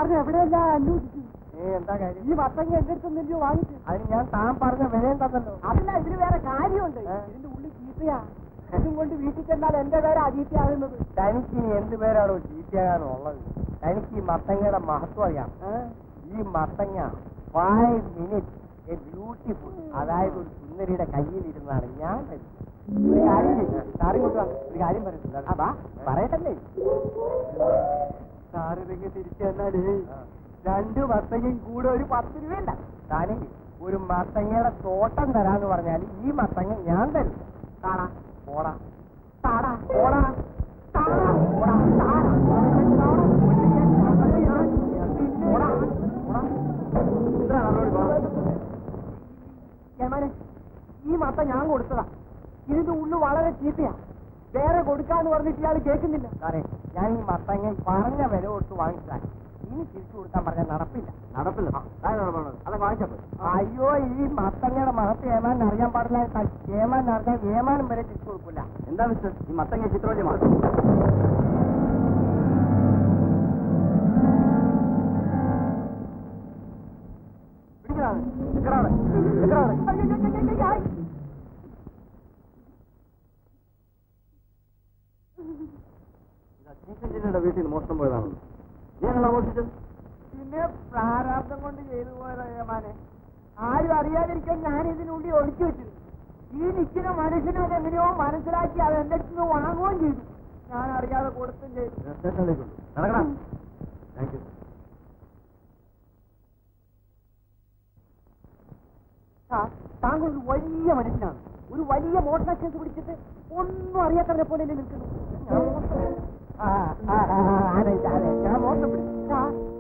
സാറിന് എവിടെയല്ല അന്വേഷിച്ചു. എന്താ കാര്യം? ഈ മത്തങ്ങ എന്റെ അടുത്തൊന്നില്ലയോ വാങ്ങിച്ചു? അതിന് ഞാൻ താൻ പറഞ്ഞ വിലയും തന്നല്ലോ. അതല്ല, ഇതിന് വേറെ കാര്യമുണ്ട്. ഇതിന്റെ ഉള്ളിൽ ചീത്തയാ. ഇതും കൊണ്ട് വീട്ടിൽ ചെന്നാൽ എന്റെ പേരാ ചീത്തയാകുന്നത്. തനിക്ക് ഇനി എന്ത് പേരാണോ ചീത്തയാകാനുള്ളത്? തനിക്ക് ഈ മത്തങ്ങയുടെ മഹത്വം അറിയാം. ഈ മത്തങ്ങ 5 minutes എ ബ്യൂട്ടിഫുൾ, അതായത് ഒരു സുന്ദരിയുടെ കയ്യിലിരുന്നാണ് ഞാൻ ഒരു കാര്യം ചെയ്യും. സാറി കൊണ്ട് ഒരു കാര്യം പറയുന്നുണ്ട്. പറയട്ടല്ലേ? സാറിനെങ്കിൽ തിരിച്ചു തന്നാലേ 2 മത്തങ്ങയും കൂടെ ഒരു 10 രൂപയല്ല. താനേ ഒരു മത്തങ്ങയുടെ തോട്ടം തരാന്ന് പറഞ്ഞാൽ ഈ മത്തങ്ങ ഞാൻ തരും. താടാ പോടാ, താടാ പോടാ, താടാ പോടാ, താടാ ഈ മത്ത ഞാൻ കൊടുത്തതാ. ഇതിന്റെ ഉള്ളു വളരെ ചീത്തയാ. വേറെ കൊടുക്കാന്ന് പറഞ്ഞിട്ട് ഇയാൾ കേൾക്കുന്നില്ല. സാറേ, ഞാൻ ഈ മത്തങ്ങ പറഞ്ഞ വില കൊടുത്ത് വാങ്ങിച്ചാൽ ഇനി തിരിച്ചു കൊടുക്കാൻ പറഞ്ഞാൽ നടപ്പില്ല. അതൊക്കെ വാങ്ങിച്ചപ്പോ അയ്യോ, ഈ മത്തങ്ങയുടെ മഹത്വം ഏമാൻ അറിയാൻ പാടില്ല. ഏമാൻ അറിഞ്ഞാൽ ഏമാനും വരെ തിരിച്ചു കൊടുക്കില്ല. എന്താ മിസ്റ്റർ, ഈ മത്തങ്ങ ചിത്രവല്യമാണ്. വീട്ടിൽ നിന്ന് മോഷണം പോയതാണ്. ഞങ്ങൾ ആഘോഷിച്ചത് പിന്നെ പ്രാരാബ്ദം കൊണ്ട് ചെയ്തു പോയതാ ഏമാനെ. ആരും അറിയാതിരിക്കാൻ ഞാൻ ഇതിനുള്ളിൽ ഒളിച്ചു വെച്ചിരുന്നു. ഈ നിൽക്കുന്ന മനുഷ്യനെ അതെങ്ങനെയോ മനസ്സിലാക്കി അത് എന്റെ അടുത്ത് വാങ്ങുകയും ചെയ്തു. ഞാൻ അറിയാതെ കൊടുത്തും ചെയ്തു. താങ്കൾ ഒരു വലിയ മനുഷ്യനാണ്. ഒരു വലിയ മോഷണ കേസ് പിടിച്ചിട്ട് ഒന്നും അറിയാത്തവരെ പോലെ നിൽക്കുന്നു.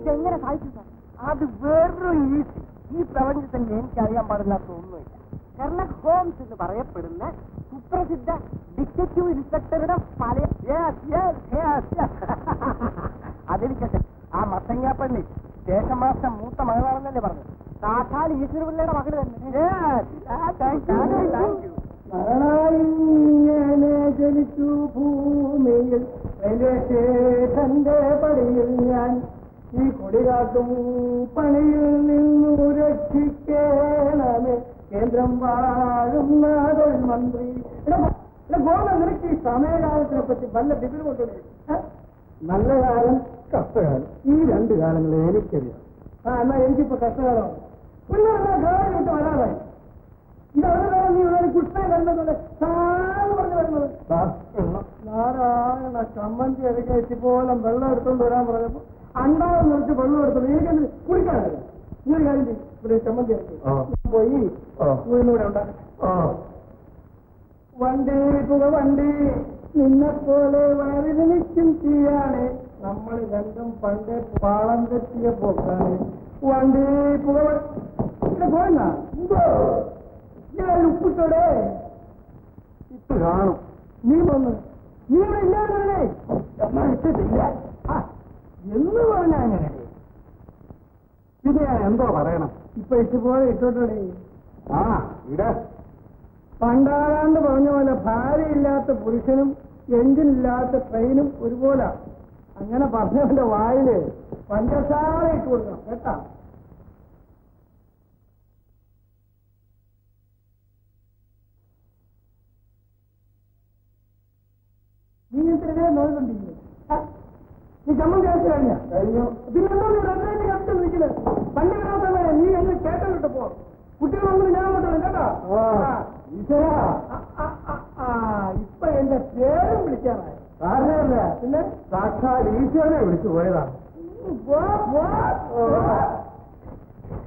ഇതെങ്ങനെ സാധിച്ചു സാർ? അത് വെറും ഈസി. ഈ പ്രപഞ്ചത്തിൽ എനിക്കറിയാൻ പാടില്ലാത്ത ഒന്നുമില്ല. ഷെർലക് ഹോംസ് എന്ന് പറയപ്പെടുന്ന സുപ്രസിദ്ധ ഡിറ്റക്റ്റീവ് ഇൻസ്പെക്ടറുടെ പല അതിരിക്കട്ടെ. ആ മത്തങ്ങാപ്പള്ളി സ്റ്റേഷൻമാസ്റ്റർ മൂത്ത മകളാണെന്നല്ലേ പറഞ്ഞു? സാക്ഷാൽ ഈശ്വരപിള്ളയുടെ മകള് തന്നെ. മരണായിങ്ങനെ ജനിച്ചു ഭൂമിയിൽ റെയിൽവേ സ്റ്റേഷന്റെ പടിയിൽ ഞാൻ ഈ കൊടികാട്ടും പണിയിൽ നിന്നു രക്ഷിക്കണമേ കേന്ദ്രം വാഴുന്ന തൊഴിൽ മന്ത്രി. ഗോവ നിനക്ക് ഈ സമയകാലത്തിനെ പറ്റി നല്ല ഡിഗ്രി കൊണ്ടുവരും. നല്ല കാലം, കഷ്ടകാലം, ഈ 2 കാലങ്ങളെ എനിക്കറിയാം. എന്നാ എനിക്കിപ്പോ കഷ്ടകാലമാണ്. ഒരു കാലം വിട്ട് വരാതെ ഇതവരുടെ നീ ഒരു കുഷ്ണയെ വരുന്നത് സാറ് പറഞ്ഞു വരുന്നത്. നാരായണ ചമ്മന്തി അതൊക്കെ എത്തിപ്പോലെ വെള്ളം എടുത്തോണ്ട് വരാൻ പറഞ്ഞപ്പോ അണ്ടാവ് നിറച്ച് വെള്ളം എടുത്തോണ്ട് എനിക്കെന്ത് കുടിക്കാറില്ല. ഈ ഒരു കാര്യം ഇവിടെ ചമ്മന്തി ഇറക്കി പോയി വീടിനൂടെ ഉണ്ടാകും. വണ്ടി പുക വണ്ടി നിന്നെപ്പോലെ വയറിന് നിൽക്കും തീയാണ്. നമ്മൾ രണ്ടും പണ്ട് പാളം തെറ്റിയ പോക്കാണ്. വണ്ടി പുക പോയെന്ന ഞാൻ ഉപ്പിട്ടോടെ ഇട്ട് കാണും. നീ വന്ന് നീ ഇവിടെ ഇല്ലാതെ ഇട്ടിട്ടില്ല എന്ന് പറഞ്ഞാ അങ്ങനെ. ഇത് ഞാൻ എന്തോ പറയണം. ഇപ്പൊ ഇട്ടുപോലെ ഇട്ടോട്ടേ. ഇട പണ്ടാകാണ്ട് പറഞ്ഞ പോലെ ഭാര്യയില്ലാത്ത പുരുഷനും എഞ്ചിനില്ലാത്ത ട്രെയിനും ഒരുപോലെ. അങ്ങനെ പറഞ്ഞവന്റെ വായില് പഞ്ചസാര ഇട്ട് കൊടുക്കണം കേട്ടാ. നീ ഇത്രേ നോക്കുന്നുണ്ടില്ലേ? നീ ചമ്മന്തി അയച്ചു കഴിഞ്ഞു. പിന്നെന്തോ നീ റെഡിയായിട്ട് കത്ത് നിൽക്കുന്നത്? പണ്ട് കിട്ടാത്ത നീ എന്നെ കേട്ടോ പോ. കുട്ടികളൊന്നും ഞാൻ കൊണ്ടുവരും കേട്ടോ. ഇപ്പൊ എന്റെ പേരും വിളിക്കാനായി. കാരണമല്ല, പിന്നെ സാക്ഷാൽ ഈശ്വരനെ വിളിച്ചു പോയതാണ്.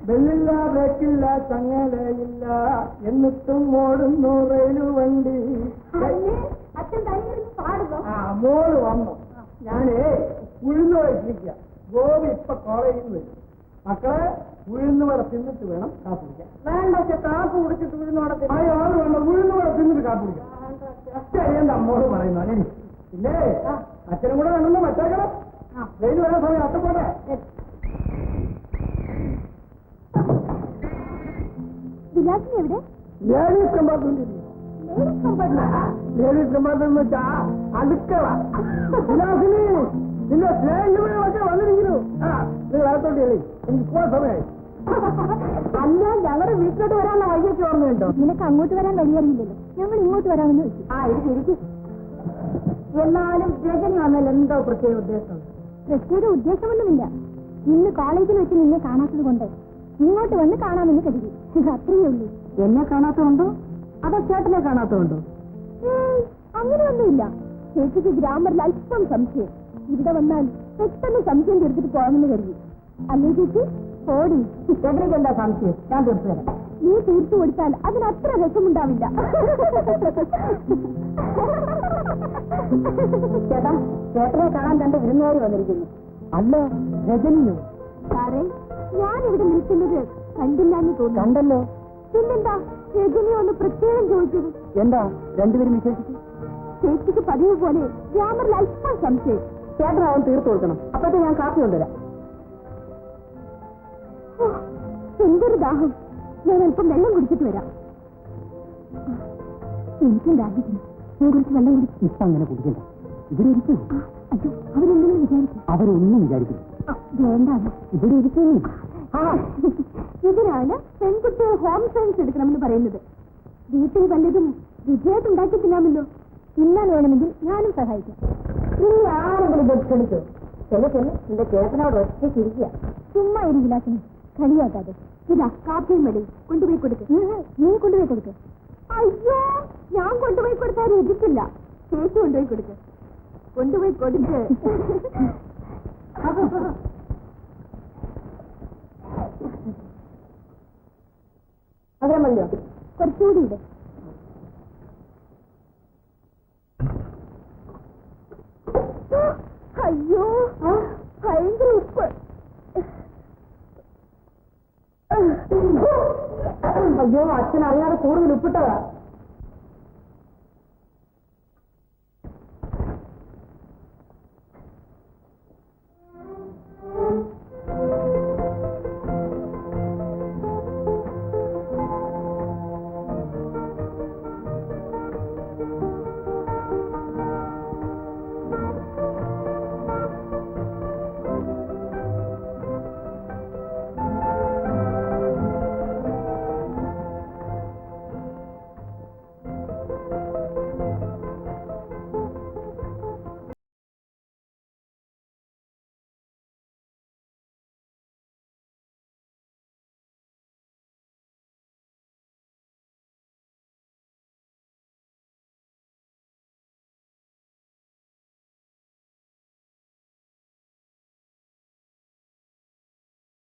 ബെല്ലില്ല, ബ്രേക്കില്ല, ചങ്ങലയില്ല, എന്നിട്ടും ഓടുന്നു റെയിലു വണ്ടി. മോള് വന്നു. ഞാനേ ഉഴുന്നു വഹിച്ചിരിക്കുക. ഗോപി ഇപ്പൊ കോളേജിൽ വരും. മക്കളെ ഉഴുന്നുവട തിന്നിട്ട് വേണം കാപ്പ് കുടിക്കാൻ. വേണ്ട പക്ഷെ കാപ്പ് കുടിച്ചിട്ട് ഉഴുന്നുവട വേണ്ട, ഉഴുന്നുവട തിന്നിട്ട് കാപ്പ് കുടിക്കാം. അച്ഛൻ അമ്മോട് പറയുന്നു. അല്ലേ പിന്നെ അച്ഛനും കൂടെ വേണമെന്ന് വെച്ചേക്കണം. വെയിൽ വരാൻ സമയം അത്തപ്പോട്ടെ. ലേഡീസ് കമ്പാർട്ട്മെന്റ് നേരിട്ട് മാത്രം വെച്ചാ അടുക്കള വിലാസിനി നിന്റെ സ്നേഹിതകളൊക്കെ വന്നിരിക്കുന്നു. നിങ്ങൾ അകത്തോട്ട് എനിക്ക് പോകാൻ സമയമായി. അല്ല, ഞങ്ങളുടെ വീട്ടിലോട്ട് വരാനുള്ള വഴിയൊക്കെ ഓർമ്മയുണ്ടോ? നിനക്ക് അങ്ങോട്ട് വരാൻ വഴിയറിയില്ലല്ലോ, ഞങ്ങൾ ഇങ്ങോട്ട് വരാമെന്ന് വെച്ചു. ഇരിക്കും. എന്നാലും രജനി വന്നാൽ എന്തോ പ്രത്യേക ഉദ്ദേശം? പ്രത്യേക ഉദ്ദേശമൊന്നുമില്ല. ഇന്ന് കോളേജിൽ വെച്ച് നിന്നെ കാണാത്തത് കൊണ്ട് ഇങ്ങോട്ട് വന്ന് കാണാമെന്ന് കരുതി. അത്രയേ ഉള്ളൂ. എന്നെ കാണാത്തതുണ്ടോ അതോ ചേട്ടനെ കാണാത്തതുണ്ടോ? അങ്ങനെയൊന്നുമില്ല. ചേച്ചിക്ക് ഗ്രാമറിൽ അല്പം സംശയം. ഇവിടെ വന്നാൽ പെട്ടെന്ന് സംശയം തീർത്തിട്ട് പോകാമെന്ന് കരുതി. അല്ലേ ചേച്ചി? ഓടി ചേട്ടനക്ക് എന്താ സംശയം? ഞാൻ തീർത്തു തരാം. നീ തീർത്തു കൊടുത്താൽ അതിനത്ര രസമുണ്ടാവില്ല. ചേട്ടാ, ചേട്ടനെ കാണാൻ രണ്ട് വിരുന്നുകാർ വന്നിരിക്കുന്നു. അല്ല, രജനിയോ? സാറേ, ഞാനിവിടെ നിൽക്കുന്നത് കണ്ടില്ലാന്ന് തോന്നുന്നു. കണ്ടല്ലോ. പിന്നെന്താ രജനി ഒന്ന് പ്രത്യേകം ചോദിച്ചത്? എന്താ രണ്ടുപേരും വിശേഷിച്ചു? ചേച്ചിക്ക് പതിവ് പോലെ ഗ്രാമറിൽ അല്പം സംശയം. ചേട്ടനാവും തീർത്തു കൊടുക്കണം. അപ്പോഴത്തെ ഞാൻ കാപ്പി കൊണ്ടുവരാം. എന്തൊരു ദാഹം. ഞാൻ അല്പം വെള്ളം കുടിച്ചിട്ട് വരാം. എനിക്കും ദാഹിക്കുന്നു. ഞാൻ കുറച്ച് വെള്ളം കുടിച്ചു. ഇപ്പൊ അങ്ങനെ കുടിക്കണ്ട. ഇവിടെ ഇരിക്കൂ. അയ്യോ, അവരെന്തെങ്കിലും വിചാരിക്കും. അവരൊന്നും വിചാരിക്കില്ല. വേണ്ടാണ്. ഇവിടെ ഇരിക്കുന്നു. ഇതിനാണ് പെൺകുട്ടികൾ ഹോം സയൻസ് എടുക്കണമെന്ന് പറയുന്നത്. വീട്ടിൽ വല്ലതും രുചിയായിട്ട് ഉണ്ടാക്കി തിന്നാമല്ലോ. തിന്നാൻ വേണമെങ്കിൽ ഞാനും സഹായിക്കാം. ഇനി ആരെങ്കിലും ക്ഷണിച്ചോ? നിന്റെ ചേട്ടനോട് ഒറ്റയ്ക്കിരിക്കുക. ചുമ്മാ ഒരു വിലാസിന് കളിയാക്കാതെ. ഇതാ കാപ്പിയും വെളിയും കൊണ്ടുപോയി കൊടുക്ക്. നീ കൊണ്ടുപോയി കൊടുക്ക്. അയ്യോ, ഞാൻ കൊണ്ടുപോയി കൊടുത്താൽ രുചിക്കില്ല. ചേച്ചി കൊണ്ടുപോയി കൊടുക്ക്. കൊണ്ടുപോയി കൊടുക്ക്. അങ്ങനെ മതിയോ? കുറച്ചുകൂടി ഇട്. അയ്യോ, ഭയങ്കര ഉപ്പ്. അയ്യോ, അച്ഛൻ അറിയാതെ കൂടുതൽ ഉപ്പിട്ടതാ.